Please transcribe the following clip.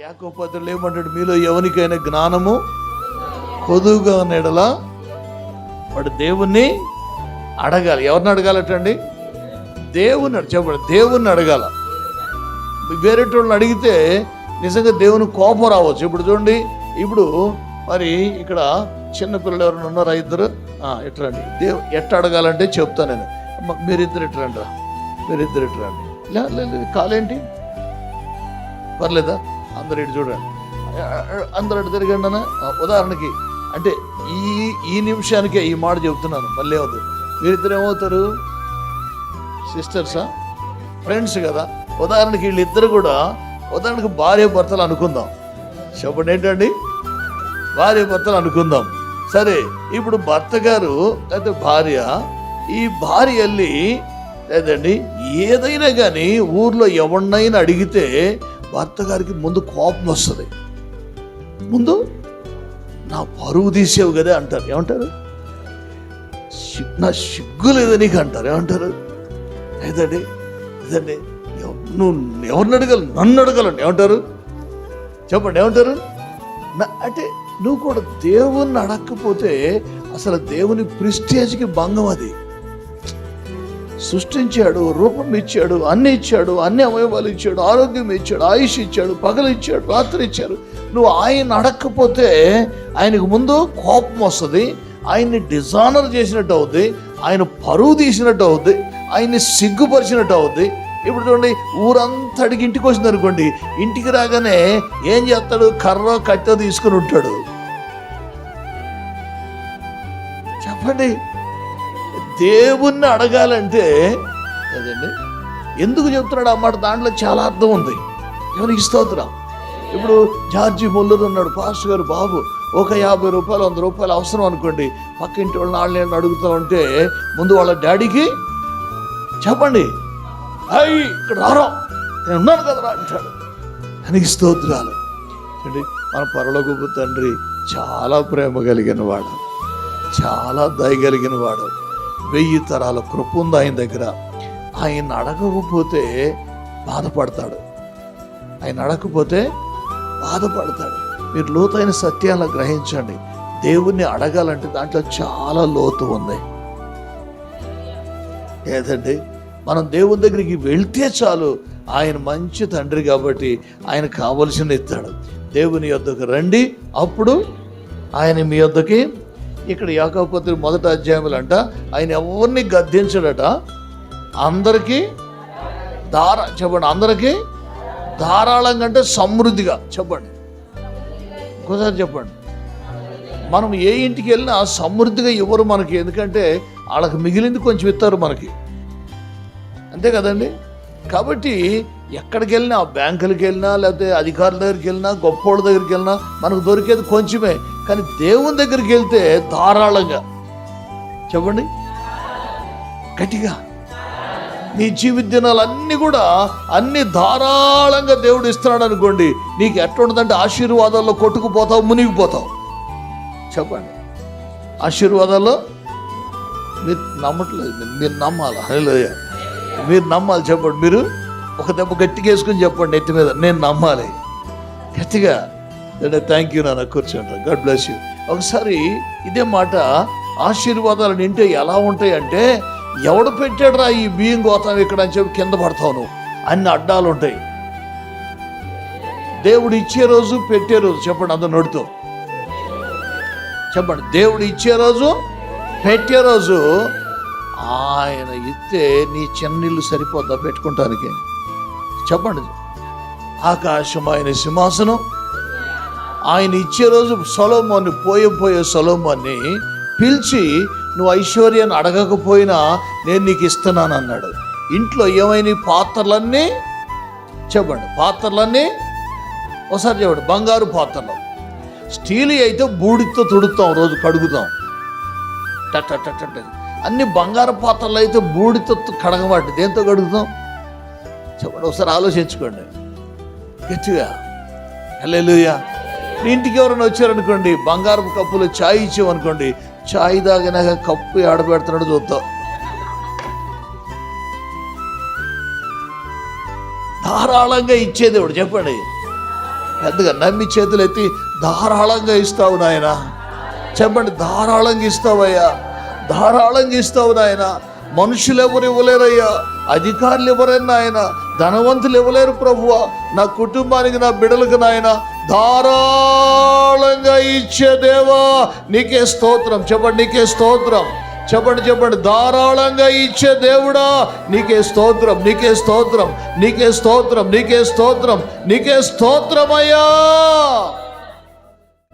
యాకోబు పత్రికలో ఏమంటాడు, మీలో ఎవరికైనా జ్ఞానము కొదువుగా నెడల వాడు దేవుణ్ణి అడగాలి. ఎవరిని అడగాలటండి? దేవుణ్ణి. చెప్పండి, దేవుణ్ణి అడగాల. వేరేటోళ్ళని అడిగితే నిజంగా దేవుని కోపం రావచ్చు. ఇప్పుడు చూడండి, ఇప్పుడు మరి ఇక్కడ చిన్నపిల్లలు ఎవరైనా ఉన్నారా? ఇద్దరు ఎట్రండి. ఎట్ట అడగాలంటే చెప్తాను నేను. మీరిద్దరు ఎట్రండి రా, మీరిద్దరు ఎట్రండి. లేదు కాలేంటి, పర్లేదా? అందరు ఇటు చూడండి, అందరు ఇటు తిరగండి అన్న. ఉదాహరణకి అంటే ఈ నిమిషానికే ఈ మాట చెప్తున్నాను, మళ్ళీ ఏమవుతుంది? మీరిద్దరు ఏమవుతారు? సిస్టర్సా, ఫ్రెండ్స్ కదా. ఉదాహరణకి వీళ్ళిద్దరు కూడా, ఉదాహరణకి భార్య భర్తలు అనుకుందాం. చెప్పండి, ఏంటండి? భార్య భర్తలు అనుకుందాం. సరే, ఇప్పుడు భర్త గారు లేకపోతే భార్య, ఈ భార్య వెళ్ళి లేదండి ఏదైనా కానీ ఊర్లో ఎవరినైనా అడిగితే భర్త గారికి ముందు కోపం వస్తుంది. ముందు నా పరువు తీసేవు కదా అంటారు. ఏమంటారు? నా సిగ్గు లేదా నీకు అంటారు. ఏమంటారు? లేదండి లేదండి నువ్వు ఎవరిని అడగాలి? నన్ను అడగాలండి. ఏమంటారు? చెప్పండి, ఏమంటారు? అంటే నువ్వు కూడా దేవుణ్ణి అడగకపోతే అసలు దేవుని ప్రిస్టేజ్కి భంగం. అది సృష్టించాడు, రూపం ఇచ్చాడు, అన్ని ఇచ్చాడు, అన్ని అవయవాలు ఇచ్చాడు, ఆరోగ్యం ఇచ్చాడు, ఆయుష్ ఇచ్చాడు, పగలు ఇచ్చాడు, రాత్రి ఇచ్చాడు. నువ్వు ఆయన అడగకపోతే ఆయనకు ముందు కోపం వస్తుంది, ఆయన్ని డిజానర్ చేసినట్టు అవుద్ది, ఆయన పరువు తీసినట్టు అవుద్ది, ఆయన్ని సిగ్గుపరిచినట్టు అవుద్ది. ఇప్పుడు చూడండి, ఊరంతా అడిగి ఇంటికి వచ్చింది అనుకోండి, ఇంటికి రాగానే ఏం చేస్తాడు? కర్ర కట్టె తీసుకుని ఉంటాడు. చెప్పండి, దేవుణ్ణి అడగాలంటే అదండి. ఎందుకు చెప్తున్నాడు ఆ మాట? దాంట్లో చాలా అర్థం ఉంది. ఎవరికి స్తోత్రం. ఇప్పుడు జార్జి ముల్లర్ ఉన్నాడు, పాస్టర్ గారు, బాబు ఒక 50 రూపాయలు 100 రూపాయలు అవసరం అనుకోండి, పక్కింటి వాళ్ళని వాళ్ళని అడుగుతూ ఉంటే ముందు వాళ్ళ డాడీకి చెప్పండి, అయ్యి ఇక్కడ రారా, నేను ఉన్నాను కదరా అంటాడు. దానికి స్తోత్రాలు. అంటే మన పరలోకపు తండ్రి చాలా ప్రేమ కలిగిన వాడు, చాలా దయ కలిగిన వాడు. 1000 తరాల కృప ఉంది ఆయన దగ్గర. ఆయన అడగకపోతే బాధపడతాడు, ఆయన అడగకపోతే బాధపడతాడు. మీరు లోతైన సత్యాలను గ్రహించండి. దేవుణ్ణి అడగాలంటే దాంట్లో చాలా లోతు ఉంది. ఏదండి, మనం దేవుని దగ్గరికి వెళ్తే చాలు, ఆయన మంచి తండ్రి కాబట్టి ఆయన కావలసిన ఇస్తాడు. దేవుని యొద్దకు రండి, అప్పుడు ఆయన మీ యొద్దకి. ఇక్కడ యాకోబు పత్రిక 1వ అధ్యాయంలో అంట, ఆయన ఎవరిని గద్దించడట, అందరికీ చెప్పండి, అందరికీ ధారాళంగా అంటే సమృద్ధిగా. చెప్పండి, ఇంకోసారి చెప్పండి. మనం ఏ ఇంటికి వెళ్ళినా సమృద్ధిగా ఇవ్వరు మనకి, ఎందుకంటే వాళ్ళకి మిగిలింది కొంచెం ఇస్తారు మనకి, అంతే కదండి. కాబట్టి ఎక్కడికి వెళ్ళినా, బ్యాంకులకి వెళ్ళినా, లేకపోతే అధికారుల దగ్గరికి వెళ్ళినా, గొప్పోళ్ళ దగ్గరికి వెళ్ళినా మనకు దొరికేది కొంచెమే. కానీ దేవుని దగ్గరికి వెళ్తే ధారాళంగా. చెప్పండి గట్టిగా. నీ జీవిత దినాలన్నీ కూడా అన్ని ధారాళంగా దేవుడు ఇస్తున్నాడు అనుకోండి, నీకు ఎట్లా ఉంటుందంటే ఆశీర్వాదాల్లో కొట్టుకుపోతావు, మునిగిపోతావు. చెప్పండి, ఆశీర్వాదాల్లో మీరు నమ్మట్లేదు, మీరు నమ్మాలి. హల్లెలూయా, మీరు నమ్మాలి. చెప్పండి, మీరు ఒక దెబ్బ గట్టిగా వేసుకుని చెప్పండి నెత్తి మీద, నేను నమ్మాలి గట్టిగా. థ్యాంక్ యూ నాన్న, కూర్చోండి, గాడ్ బ్లెస్ యూ. ఒకసారి ఇదే మాట, ఆశీర్వాదాలు నింటే ఎలా ఉంటాయి అంటే, ఎవడు పెట్టాడు రా ఈ బియ్యం గోతాం ఇక్కడ అని చెప్పి కింద పడతావు నువ్వు. అన్ని అడ్డాలు ఉంటాయి. దేవుడు ఇచ్చే రోజు, పెట్టే రోజు. చెప్పండి అందరు నోటితో చెప్పండి. దేవుడు ఇచ్చే రోజు, పెట్టే రోజు. ఆయన ఇస్తే నీ చిన్నిల్లు సరిపోద్దా పెట్టుకుంటానికి? చెప్పండి. ఆకాశం ఆయన సింహాసనం. ఆయన ఇచ్చే రోజు సొలొమోన్ని, పోయే సొలొమోన్ని పిలిచి, నువ్వు ఐశ్వర్యాన్ని అడగకపోయినా నేను నీకు ఇస్తున్నాను అన్నాడు. ఇంట్లో ఏమైనా పాత్రలన్నీ, చెప్పండి, పాత్రలన్నీ ఒకసారి చెప్పండి. బంగారు పాత్రలు. స్టీల్ అయితే బూడితో తుడుతాం, రోజు కడుగుతాం. అన్ని బంగారు పాత్రలు అయితే బూడితో కడగబట్టి దేంతో కడుగుతాం? చెప్పండి, ఒకసారి ఆలోచించుకోండి గట్టిగా. హల్లెలూయా. ఇంటికి ఎవరైనా వచ్చారనుకోండి, బంగారపు కప్పులో ఛాయ్ ఇచ్చామనుకోండి, ఛాయ్ తాగినాక కప్పు ఆడబెడుతున్నాడు చూద్దాం. ధారాళంగా ఇచ్చేదేవుడు. చెప్పండి, పెద్దగా నమ్మి చేతులు ఎత్తి ధారాళంగా ఇస్తావు నాయన. చెప్పండి, ధారాళంగా ఇస్తావయ్యా, ధారాళంగా ఇస్తావు నాయన. మనుషులు ఎవరు ఇవ్వలేరయ్యా, అధికారులు ఎవరైనా ఆయన, ధనవంతులు ఇవ్వలేరు ప్రభువా. నా కుటుంబానికి, నా బిడ్డలకు నాయన ధారాళంగా ఇచ్చే దేవా నీకే స్తోత్రం. చెప్పండి, నీకే స్తోత్రం. చెప్పండి, ధారాళంగా ఇచ్చే దేవుడా నీకే స్తోత్రం, నీకే స్తోత్రం, నీకే స్తోత్రం, నీకే స్తోత్రం, నీకే స్తోత్రమయ్యా.